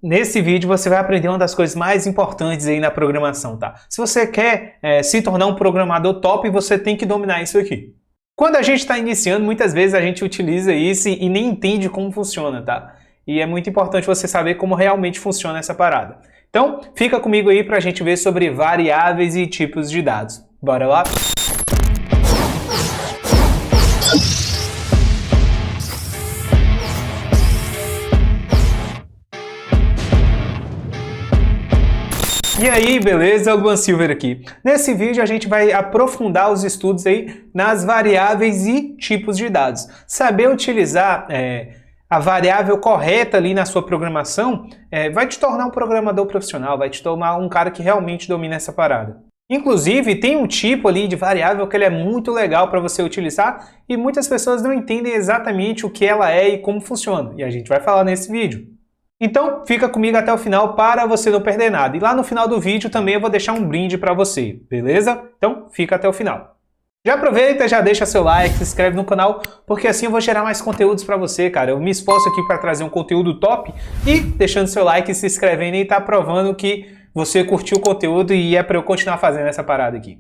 nesse vídeo você vai aprender uma das coisas mais importantes aí na programação, tá? Se você quer se tornar um programador top, você tem que dominar isso aqui. Quando a gente está iniciando, muitas vezes a gente utiliza isso e nem entende como funciona, tá? E é muito importante você saber como realmente funciona essa parada. Então, fica comigo aí para a gente ver sobre variáveis e tipos de dados. Bora lá? E aí, beleza? Luan Silver aqui. Nesse vídeo a gente vai aprofundar os estudos aí nas variáveis e tipos de dados. Saber utilizar a variável correta ali na sua programação vai te tornar um programador profissional, vai te tornar um cara que realmente domina essa parada. Inclusive, tem um tipo ali de variável que ele é muito legal para você utilizar e muitas pessoas não entendem exatamente o que ela é e como funciona. E a gente vai falar nesse vídeo. Então, fica comigo até o final para você não perder nada. E lá no final do vídeo também eu vou deixar um brinde para você, beleza? Então, fica até o final. Já aproveita, já deixa seu like, se inscreve no canal, porque assim eu vou gerar mais conteúdos para você, cara. Eu me esforço aqui para trazer um conteúdo top e deixando seu like e se inscrevendo e tá provando que você curtiu o conteúdo e é para eu continuar fazendo essa parada aqui.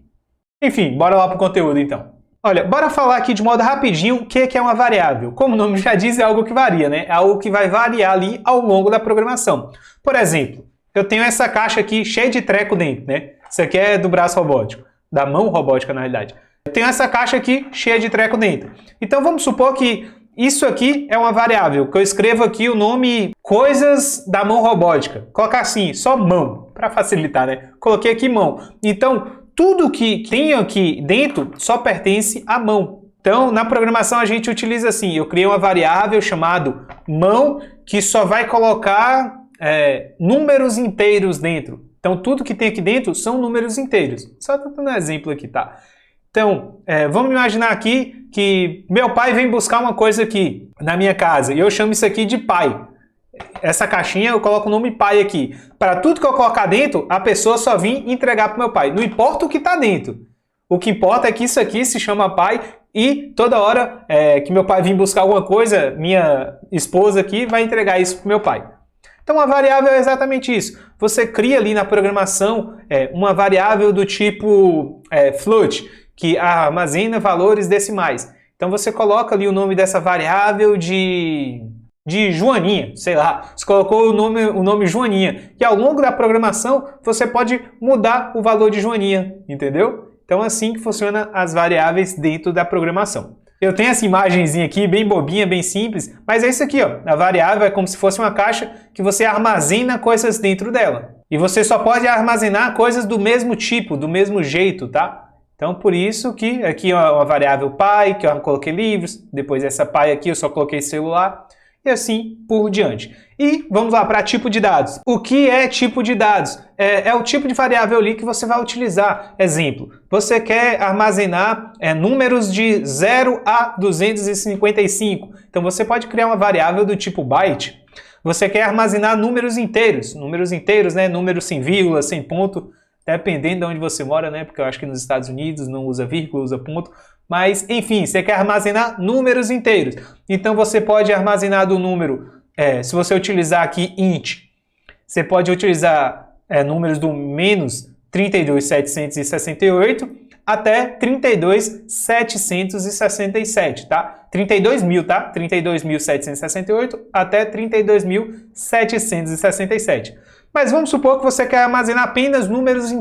Enfim, bora lá pro conteúdo então. Olha, bora falar aqui de modo rapidinho o que é uma variável. Como o nome já diz, é algo que varia, né? É algo que vai variar ali ao longo da programação. Por exemplo, eu tenho essa caixa aqui cheia de treco dentro, né? Isso aqui é do braço robótico, da mão robótica na realidade. Eu tenho essa caixa aqui cheia de treco dentro. Então vamos supor que isso aqui é uma variável, que eu escrevo aqui o nome coisas da mão robótica. Colocar assim, só mão, para facilitar, né? Coloquei aqui mão. Então, tudo que tem aqui dentro só pertence à mão. Então, na programação a gente utiliza assim, eu criei uma variável chamada mão que só vai colocar números inteiros dentro. Então, tudo que tem aqui dentro são números inteiros. Só dando um exemplo aqui, tá? Então, vamos imaginar aqui que meu pai vem buscar uma coisa aqui na minha casa e eu chamo isso aqui de pai. Essa caixinha eu coloco o nome pai aqui. Para tudo que eu colocar dentro, a pessoa só vir entregar para o meu pai. Não importa o que está dentro. O que importa é que isso aqui se chama pai e toda hora que meu pai vir buscar alguma coisa, minha esposa aqui vai entregar isso para o meu pai. Então a variável é exatamente isso. Você cria ali na programação uma variável do tipo float, que armazena valores decimais. Então você coloca ali o nome dessa variável de Joaninha, sei lá, você colocou o nome Joaninha, e ao longo da programação você pode mudar o valor de Joaninha, entendeu? Então é assim que funciona as variáveis dentro da programação. Eu tenho essa imagenzinha aqui, bem bobinha, bem simples, mas é isso aqui, ó. A variável é como se fosse uma caixa que você armazena coisas dentro dela. E você só pode armazenar coisas do mesmo tipo, do mesmo jeito, tá? Então, por isso que aqui é uma variável pai, que eu coloquei livros, depois essa pai aqui eu só coloquei celular, e assim por diante. E vamos lá para tipo de dados. O que é tipo de dados? É o tipo de variável ali que você vai utilizar. Exemplo, você quer armazenar números de 0 a 255. Então você pode criar uma variável do tipo byte. Você quer armazenar números inteiros, né? Números sem vírgula, sem ponto, dependendo de onde você mora, né? Porque eu acho que nos Estados Unidos não usa vírgula, usa ponto. Mas, enfim, você quer armazenar números inteiros. Então, você pode armazenar do número, se você utilizar aqui int, você pode utilizar números do menos 32.768 até 32.767, tá? 32.000, tá? 32.768 até 32.767. Mas vamos supor que você quer armazenar apenas números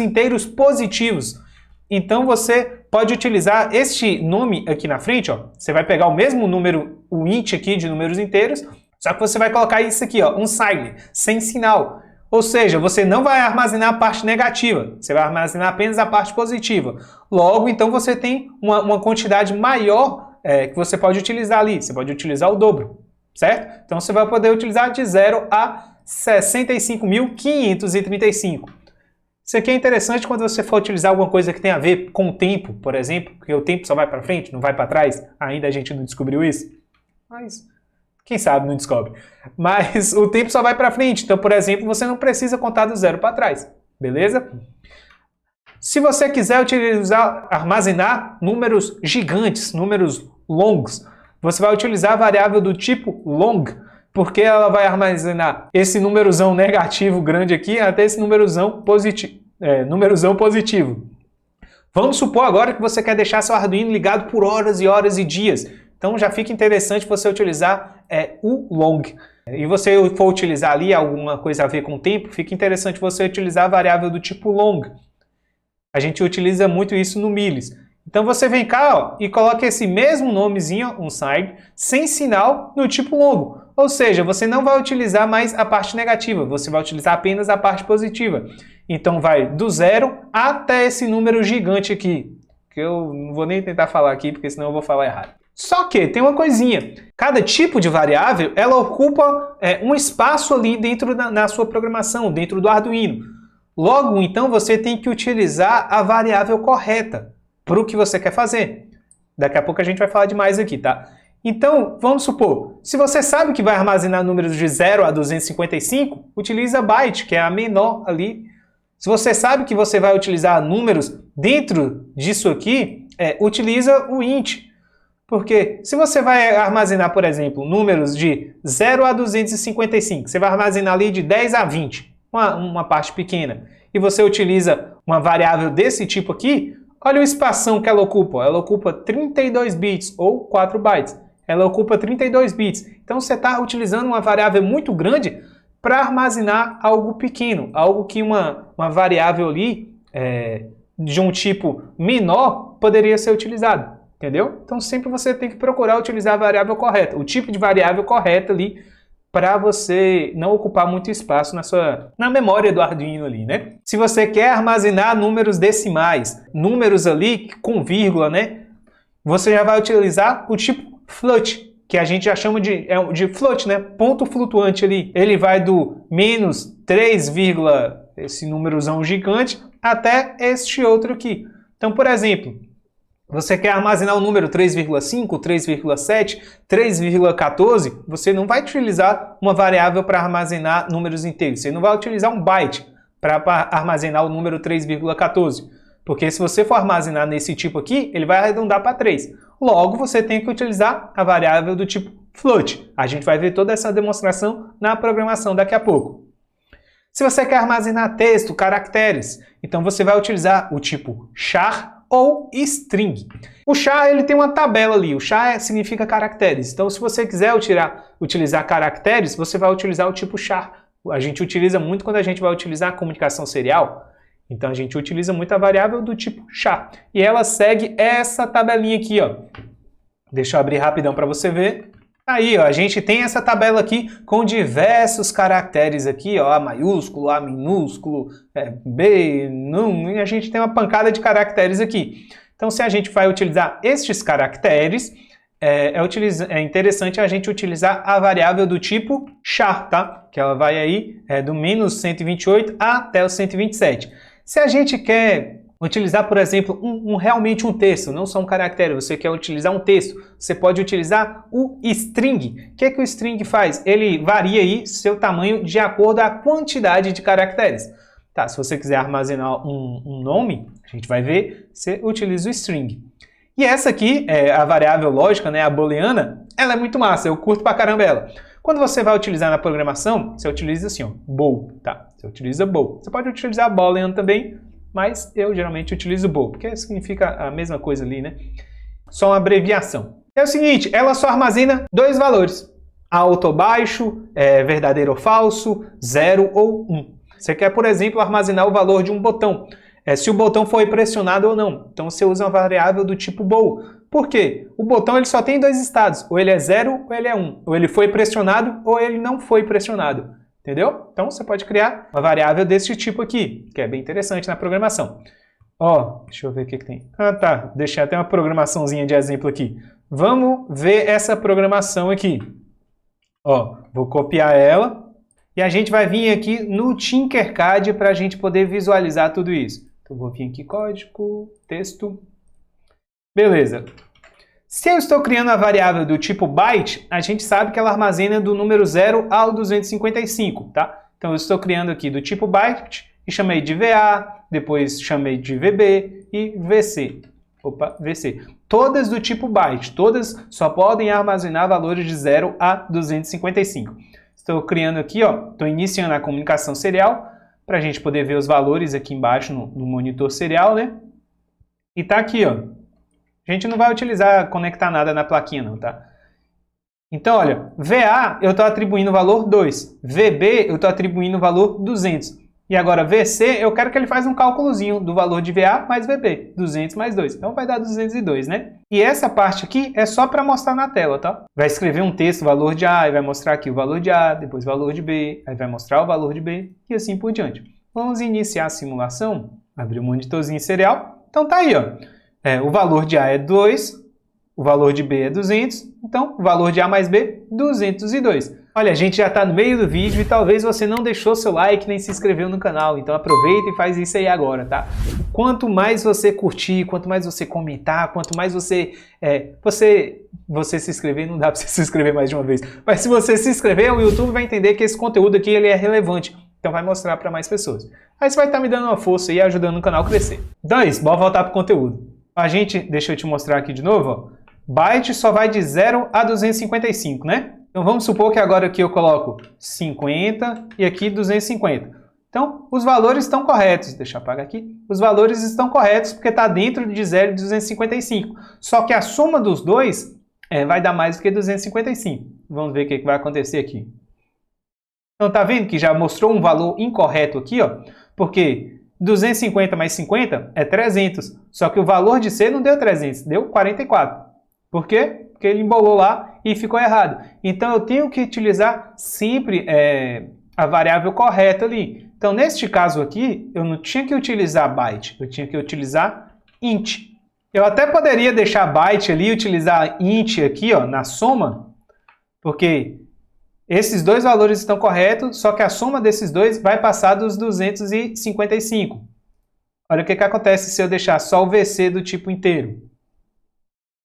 inteiros positivos. Então você pode utilizar este nome aqui na frente, ó. Você vai pegar o mesmo número, o int aqui de números inteiros, só que você vai colocar isso aqui, ó, unsigned, sem sinal. Ou seja, você não vai armazenar a parte negativa, você vai armazenar apenas a parte positiva. Logo, então você tem uma quantidade maior que você pode utilizar ali, você pode utilizar o dobro, certo? Então você vai poder utilizar de 0 a 65.535. Isso aqui é interessante quando você for utilizar alguma coisa que tem a ver com o tempo, por exemplo, porque o tempo só vai para frente, não vai para trás. Ainda a gente não descobriu isso, mas quem sabe não descobre. Mas o tempo só vai para frente, então, por exemplo, você não precisa contar do 0 para trás, beleza? Se você quiser armazenar números gigantes, números longos, você vai utilizar a variável do tipo long, porque ela vai armazenar esse númerozão negativo grande aqui até esse númerozão positivo. Vamos supor agora que você quer deixar seu Arduino ligado por horas e horas e dias. Então já fica interessante você utilizar o long. E você for utilizar ali alguma coisa a ver com o tempo, fica interessante você utilizar a variável do tipo long. A gente utiliza muito isso no Miles. Então você vem cá, ó, e coloca esse mesmo nomezinho, unsigned, sem sinal no tipo longo. Ou seja, você não vai utilizar mais a parte negativa, você vai utilizar apenas a parte positiva. Então vai do 0 até esse número gigante aqui, que eu não vou nem tentar falar aqui, porque senão eu vou falar errado. Só que tem uma coisinha, cada tipo de variável, ela ocupa um espaço ali dentro na sua programação, dentro do Arduino. Logo, então, você tem que utilizar a variável correta para o que você quer fazer. Daqui a pouco a gente vai falar de mais aqui, tá? Então, vamos supor, se você sabe que vai armazenar números de 0 a 255, utiliza byte, que é a menor ali. Se você sabe que você vai utilizar números dentro disso aqui, utiliza o int. Porque se você vai armazenar, por exemplo, números de 0 a 255, você vai armazenar ali de 10 a 20, uma parte pequena, e você utiliza uma variável desse tipo aqui, olha o espação que ela ocupa. Ela ocupa 32 bits ou 4 bytes. Ela ocupa 32 bits. Então você está utilizando uma variável muito grande para armazenar algo pequeno, algo que uma variável ali de um tipo menor poderia ser utilizado. Entendeu? Então sempre você tem que procurar utilizar a variável correta, o tipo de variável correta ali, para você não ocupar muito espaço na memória do Arduino ali, né? Se você quer armazenar números decimais, números ali com vírgula, né? Você já vai utilizar o tipo float, que a gente já chama de float, né? Ponto flutuante ali. Ele vai do menos 3, esse númerozão gigante, até este outro aqui. Então, por exemplo, você quer armazenar o número 3,5, 3,7, 3,14, você não vai utilizar uma variável para armazenar números inteiros. Você não vai utilizar um byte para armazenar o número 3,14. Porque se você for armazenar nesse tipo aqui, ele vai arredondar para 3. Logo, você tem que utilizar a variável do tipo float. A gente vai ver toda essa demonstração na programação daqui a pouco. Se você quer armazenar texto, caracteres, então você vai utilizar o tipo char ou string. O char ele tem uma tabela ali, o char significa caracteres. Então se você quiser utilizar caracteres, você vai utilizar o tipo char. A gente utiliza muito quando a gente vai utilizar a comunicação serial. Então a gente utiliza muito a variável do tipo char. E ela segue essa tabelinha aqui, ó. Deixa eu abrir rapidão para você ver. Aí, ó, a gente tem essa tabela aqui com diversos caracteres aqui, ó, A maiúsculo, A minúsculo, B, num, e a gente tem uma pancada de caracteres aqui. Então, se a gente vai utilizar estes caracteres, é interessante a gente utilizar a variável do tipo char, tá? Que ela vai aí do menos 128 até o 127. Se a gente quer utilizar, por exemplo, realmente um texto, não só um caractere, você quer utilizar um texto, você pode utilizar o string. O que é que o string faz? Ele varia aí seu tamanho de acordo com a quantidade de caracteres. Tá, se você quiser armazenar um nome, a gente vai ver, você utiliza o string. E essa aqui, a variável lógica, né, a booleana, ela é muito massa, eu curto pra caramba ela. Quando você vai utilizar na programação, você utiliza assim, ó, bool, tá? Você utiliza bool. Você pode utilizar boolean também, mas eu geralmente utilizo bool, porque significa a mesma coisa ali, né? Só uma abreviação. É o seguinte, ela só armazena dois valores. Alto ou baixo, verdadeiro ou falso, 0 ou 1. Você quer, por exemplo, armazenar o valor de um botão. Se o botão foi pressionado ou não. Então você usa uma variável do tipo bool. Por quê? O botão ele só tem dois estados. Ou ele é 0 ou ele é 1. Ou ele foi pressionado ou ele não foi pressionado. Entendeu? Então você pode criar uma variável desse tipo aqui, que é bem interessante na programação. Ó, deixa eu ver o que tem. Ah, tá. Deixei até uma programaçãozinha de exemplo aqui. Vamos ver essa programação aqui. Ó, vou copiar ela e a gente vai vir aqui no Tinkercad para a gente poder visualizar tudo isso. Então vou vir aqui, código, texto. Beleza. Se eu estou criando a variável do tipo byte, a gente sabe que ela armazena do número 0 ao 255, tá? Então eu estou criando aqui do tipo byte e chamei de VA, depois chamei de VB e VC. Opa, VC. todas do tipo byte, todas só podem armazenar valores de 0 a 255. Estou criando aqui, ó, estou iniciando a comunicação serial, para a gente poder ver os valores aqui embaixo no monitor serial, né? E tá aqui, ó. A gente não vai conectar nada na plaquinha não, tá? Então, olha, VA eu estou atribuindo o valor 2, VB eu estou atribuindo o valor 200. E agora VC eu quero que ele faça um cálculozinho do valor de VA mais VB, 200 mais 2. Então vai dar 202, né? E essa parte aqui é só para mostrar na tela, tá? Vai escrever um texto, valor de A, e vai mostrar aqui o valor de A, depois o valor de B, aí vai mostrar o valor de B e assim por diante. Vamos iniciar a simulação. Abrir o monitorzinho serial. Então tá aí, ó. O valor de A é 2, o valor de B é 200, então o valor de A mais B, 202. Olha, a gente já está no meio do vídeo e talvez você não deixou seu like nem se inscreveu no canal, então aproveita e faz isso aí agora, tá? Quanto mais você curtir, quanto mais você comentar, quanto mais você se inscrever, não dá para você se inscrever mais de uma vez, mas se você se inscrever, o YouTube vai entender que esse conteúdo aqui ele é relevante, então vai mostrar para mais pessoas. Aí você vai estar me dando uma força e ajudando o canal a crescer. Então é isso, bora voltar para o conteúdo. Deixa eu te mostrar aqui de novo, ó. Byte só vai de 0 a 255, né? Então vamos supor que agora aqui eu coloco 50 e aqui 250. Então os valores estão corretos. Deixa eu apagar aqui. Os valores estão corretos porque está dentro de 0 e 255. Só que a soma dos dois vai dar mais do que 255. Vamos ver o que vai acontecer aqui. Então tá vendo que já mostrou um valor incorreto aqui, ó? Porque 250 mais 50 é 300. Só que o valor de C não deu 300, deu 44. Por quê? Porque ele embolou lá e ficou errado. Então, eu tenho que utilizar sempre a variável correta ali. Então, neste caso aqui, eu não tinha que utilizar byte, eu tinha que utilizar int. Eu até poderia deixar byte ali e utilizar int aqui, ó, na soma, porque esses dois valores estão corretos, só que a soma desses dois vai passar dos 255. Olha o que acontece se eu deixar só o VC do tipo inteiro.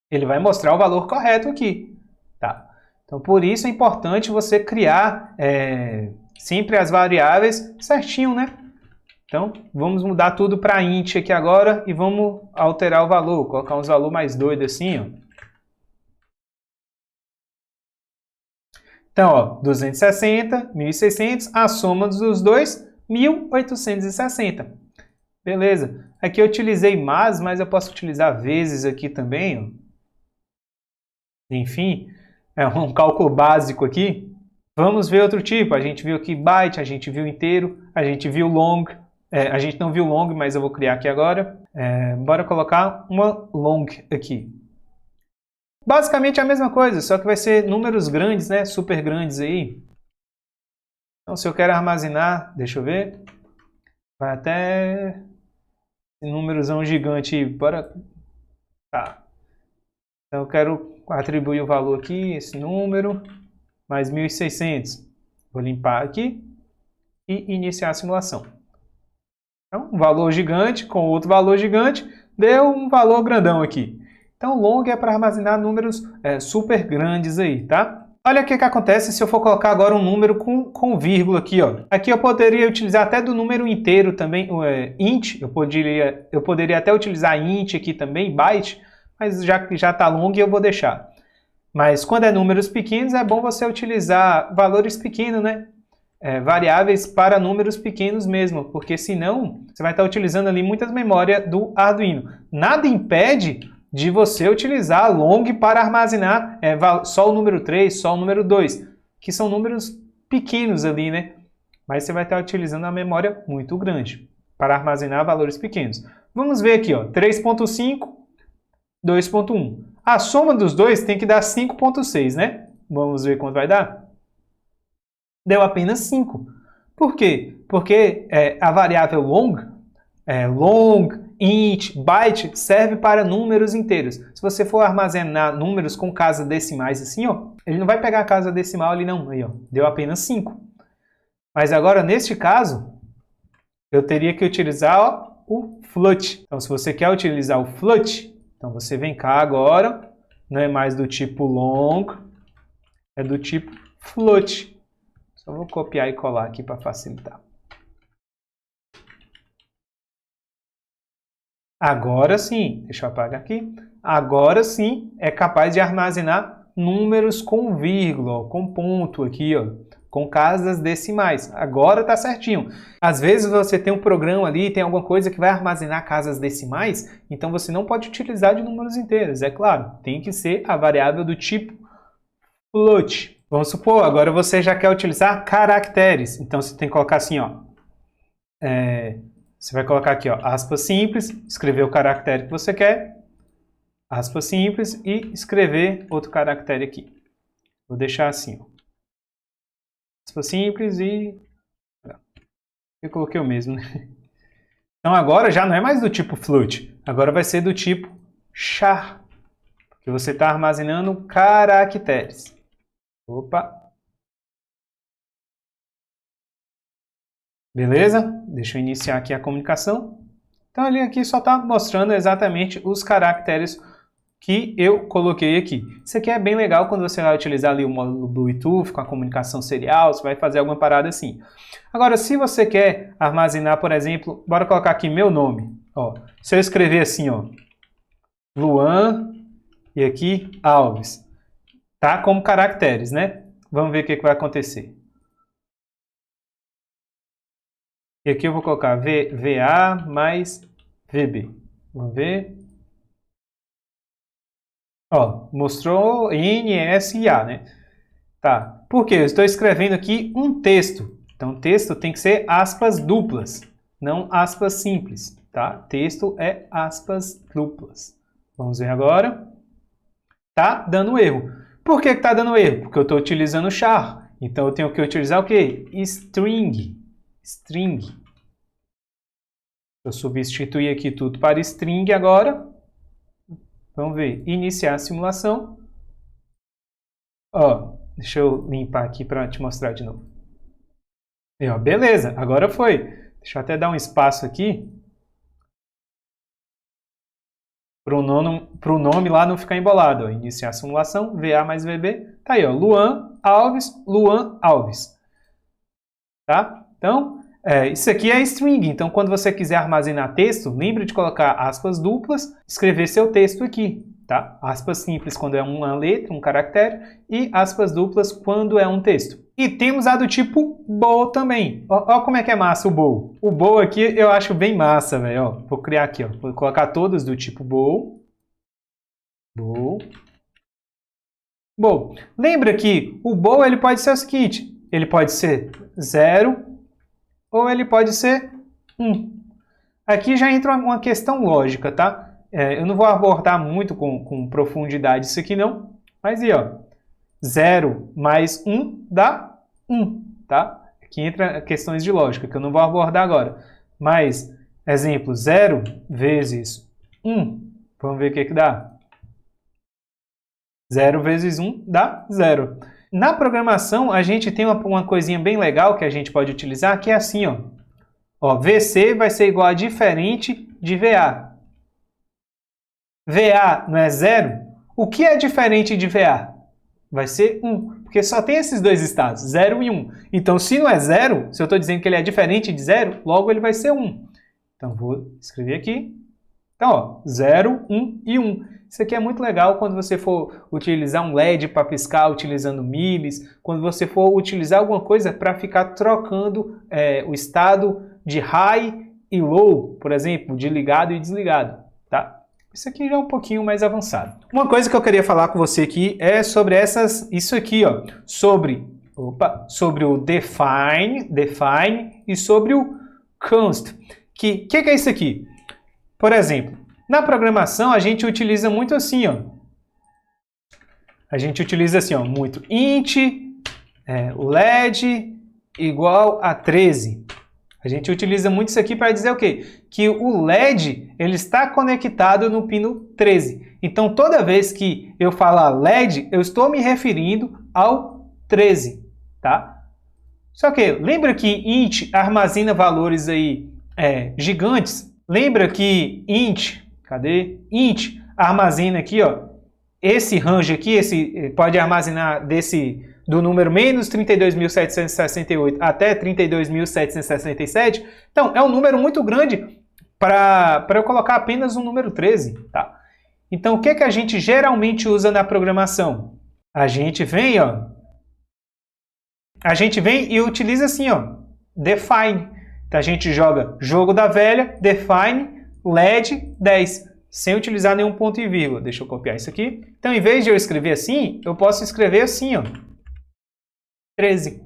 Ele vai mostrar o valor correto aqui, tá? Então, por isso é importante você criar sempre as variáveis certinho, né? Então, vamos mudar tudo para int aqui agora e vamos alterar o valor, colocar uns valores mais doidos assim, ó. Então, ó, 260, 1.600, a soma dos dois, 1.860. Beleza. Aqui eu utilizei mais, mas eu posso utilizar vezes aqui também, ó. Enfim, é um cálculo básico aqui. Vamos ver outro tipo. A gente viu aqui byte, a gente viu inteiro, a gente viu long. A gente não viu long, mas eu vou criar aqui agora. Bora colocar uma long aqui. Basicamente a mesma coisa, só que vai ser números grandes, né? Super grandes aí. Então, se eu quero armazenar, deixa eu ver. Vai até esse númerozão gigante. Bora. Tá. Então, eu quero atribuir o valor aqui, esse número, mais 1.600. Vou limpar aqui e iniciar a simulação. Então, um valor gigante com outro valor gigante, deu um valor grandão aqui. Então, long é para armazenar números super grandes aí, tá? Olha o que acontece se eu for colocar agora um número com vírgula aqui, ó. Aqui eu poderia utilizar até do número inteiro também, int, eu poderia até utilizar int aqui também, byte, mas já que já está long eu vou deixar. Mas quando é números pequenos é bom você utilizar valores pequenos, né? Variáveis para números pequenos mesmo, porque senão você vai estar utilizando ali muitas memórias do Arduino. Nada impede de você utilizar long para armazenar só o número 3, só o número 2, que são números pequenos ali, né? Mas você vai estar utilizando a memória muito grande para armazenar valores pequenos. Vamos ver aqui, ó, 3.5, 2.1. A soma dos dois tem que dar 5.6, né? Vamos ver quanto vai dar? Deu apenas 5. Por quê? Porque a variável long, int, byte, serve para números inteiros. Se você for armazenar números com casa decimais assim, ó, ele não vai pegar a casa decimal ali não. Aí, ó, deu apenas 5. Mas agora, neste caso, eu teria que utilizar, ó, o float. Então, se você quer utilizar o float, então você vem cá agora, não é mais do tipo long, é do tipo float. Só vou copiar e colar aqui para facilitar. Agora sim, deixa eu apagar aqui. Agora sim é capaz de armazenar números com vírgula, ó, com ponto aqui, ó, com casas decimais. Agora tá certinho. Às vezes você tem um programa ali, tem alguma coisa que vai armazenar casas decimais, então você não pode utilizar de números inteiros, é claro. Tem que ser a variável do tipo float. Vamos supor, agora você já quer utilizar caracteres. Então você tem que colocar assim, ó. Você vai colocar aqui, ó, aspas simples, escrever o caractere que você quer, aspas simples e escrever outro caractere aqui. Vou deixar assim, ó. Aspas simples e... Eu coloquei o mesmo, né? Então agora já não é mais do tipo float, agora vai ser do tipo char, porque você está armazenando caracteres. Opa! Beleza? Deixa eu iniciar aqui a comunicação. Então ali aqui só está mostrando exatamente os caracteres que eu coloquei aqui. Isso aqui é bem legal quando você vai utilizar ali o módulo Bluetooth com a comunicação serial, você vai fazer alguma parada assim. Agora, se você quer armazenar, por exemplo, bora colocar aqui meu nome. Ó, se eu escrever assim, ó, Luan e aqui Alves, tá? Como caracteres, né? Vamos ver o que vai acontecer. E aqui eu vou colocar VA mais VB. Vamos ver. Ó, mostrou N, S e A, né? Tá. Por quê? Eu estou escrevendo aqui um texto. Então, o texto tem que ser aspas duplas, não aspas simples, tá? Texto é aspas duplas. Vamos ver agora. Tá dando erro. Por que tá dando erro? Porque eu estou utilizando char. Então, eu tenho que utilizar o quê? String. String. Eu substituí aqui tudo para string agora. Vamos ver. Iniciar a simulação. Ó, deixa eu limpar aqui para te mostrar de novo. E, ó, beleza, agora foi. Deixa eu até dar um espaço aqui. Para o nome lá não ficar embolado. Ó. Iniciar a simulação, VA mais VB. Tá aí, ó, Luan Alves. Tá? Então, isso aqui é string. Então, quando você quiser armazenar texto, lembre de colocar aspas duplas, escrever seu texto aqui. Tá? Aspas simples quando é uma letra, um caractere, e aspas duplas quando é um texto. E temos a do tipo bool também. Ó como é que é massa o bool. O bool aqui eu acho bem massa, velho. Vou criar aqui, ó. Vou colocar todas do tipo bool. Bool. Lembra que o bool ele pode ser o seguinte. Ele pode ser 0 ou ele pode ser 1. Aqui já entra uma questão lógica, tá? Eu não vou abordar muito com profundidade isso aqui não, mas aí, ó, 0 mais 1 dá 1, tá? Aqui entra questões de lógica, que eu não vou abordar agora. Mas, exemplo, 0 vezes 1, vamos ver o que dá. 0 vezes 1 dá 0. Na programação, a gente tem uma coisinha bem legal que a gente pode utilizar, que é assim, ó, VC vai ser igual a diferente de VA. VA não é 0? O que é diferente de VA? Vai ser 1, porque só tem esses dois estados, 0 e 1. Então, se não é 0, se eu estou dizendo que ele é diferente de 0, logo ele vai ser 1. Então, vou escrever aqui. Então, ó, 0, 1 e 1. Isso aqui é muito legal quando você for utilizar um LED para piscar utilizando milis, quando você for utilizar alguma coisa para ficar trocando o estado de high e low, por exemplo, de ligado e desligado, tá? Isso aqui já é um pouquinho mais avançado. Uma coisa que eu queria falar com você aqui é sobre isso aqui, ó, sobre o define e sobre o const. Que é isso aqui? Por exemplo, na programação a gente utiliza muito assim, ó. A gente utiliza assim, ó, muito int LED igual a 13. A gente utiliza muito isso aqui para dizer o quê? Que o LED ele está conectado no pino 13. Então, toda vez que eu falar LED, eu estou me referindo ao 13, tá? Só que lembra que int armazena valores aí gigantes? Lembra que int armazena aqui, ó, esse range aqui, pode armazenar do número menos 32.768 até 32.767. Então, é um número muito grande para eu colocar apenas o número 13, tá? Então, o que que a gente geralmente usa na programação? A gente vem e utiliza assim, ó, define. Então, a gente joga jogo da velha, define, LED 10, sem utilizar nenhum ponto e vírgula. Deixa eu copiar isso aqui. Então, em vez de eu escrever assim, eu posso escrever assim, ó, 13. O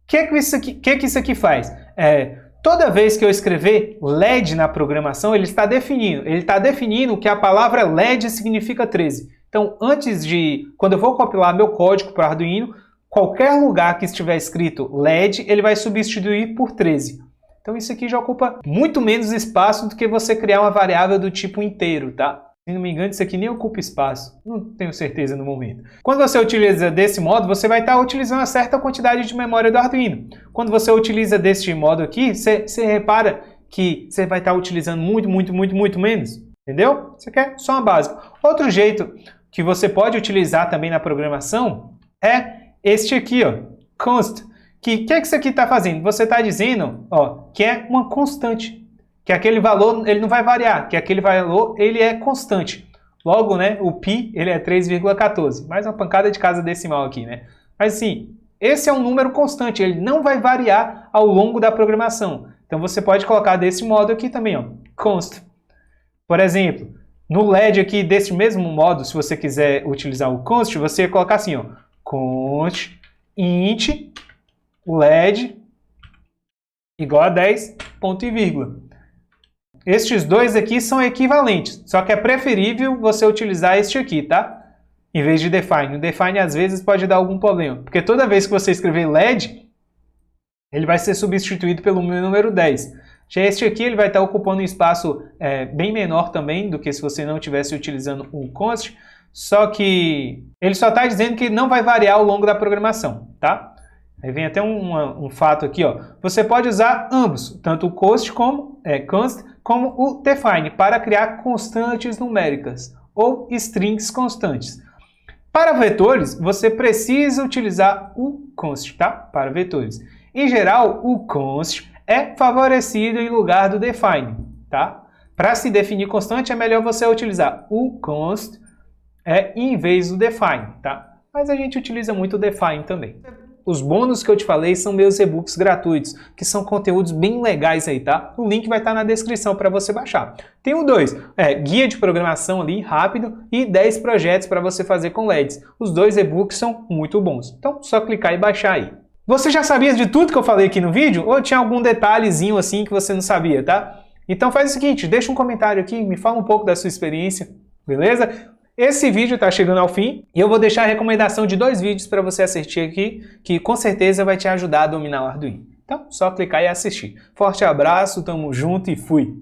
que isso aqui faz? Toda vez que eu escrever LED na programação, ele está definindo que a palavra LED significa 13. Então, quando eu vou compilar meu código para o Arduino, qualquer lugar que estiver escrito LED, ele vai substituir por 13. Então, isso aqui já ocupa muito menos espaço do que você criar uma variável do tipo inteiro, tá? Se não me engano, isso aqui nem ocupa espaço. Não tenho certeza no momento. Quando você utiliza desse modo, você vai estar utilizando uma certa quantidade de memória do Arduino. Quando você utiliza deste modo aqui, você repara que você vai estar utilizando muito menos. Entendeu? Isso aqui é só uma básica. Outro jeito que você pode utilizar também na programação é este aqui, ó, const. Que isso aqui está fazendo? Você está dizendo, ó, que é uma constante. Que aquele valor ele não vai variar, que aquele valor ele é constante. Logo, né, o π ele é 3,14. Mais uma pancada de casa decimal aqui, né? Mas assim, esse é um número constante, ele não vai variar ao longo da programação. Então você pode colocar desse modo aqui também, ó, const. Por exemplo, no LED aqui desse mesmo modo, se você quiser utilizar o const, você ia colocar assim, ó, const int LED igual a 10, ponto e vírgula. Estes dois aqui são equivalentes, só que é preferível você utilizar este aqui, tá? Em vez de define. O define às vezes pode dar algum problema, porque toda vez que você escrever LED, ele vai ser substituído pelo número 10. Já este aqui ele vai estar ocupando um espaço bem menor também do que se você não estivesse utilizando o const, só que ele só está dizendo que não vai variar ao longo da programação, tá? Aí vem até um fato aqui, ó. Você pode usar ambos, tanto o const como o define, para criar constantes numéricas ou strings constantes. Para vetores, você precisa utilizar o const, tá? Para vetores. Em geral, o const é favorecido em lugar do define, tá? Para se definir constante, é melhor você utilizar o const em vez do define, tá? Mas a gente utiliza muito o define também. Os bônus que eu te falei são meus e-books gratuitos, que são conteúdos bem legais aí, tá? O link vai estar na descrição para você baixar. Tem o 2, guia de programação ali, rápido, e 10 projetos para você fazer com LEDs. Os dois e-books são muito bons, então só clicar e baixar aí. Você já sabia de tudo que eu falei aqui no vídeo? Ou tinha algum detalhezinho assim que você não sabia, tá? Então faz o seguinte, deixa um comentário aqui, me fala um pouco da sua experiência, beleza? Esse vídeo está chegando ao fim e eu vou deixar a recomendação de 2 vídeos para você assistir aqui, que com certeza vai te ajudar a dominar o Arduino. Então, só clicar e assistir. Forte abraço, tamo junto e fui!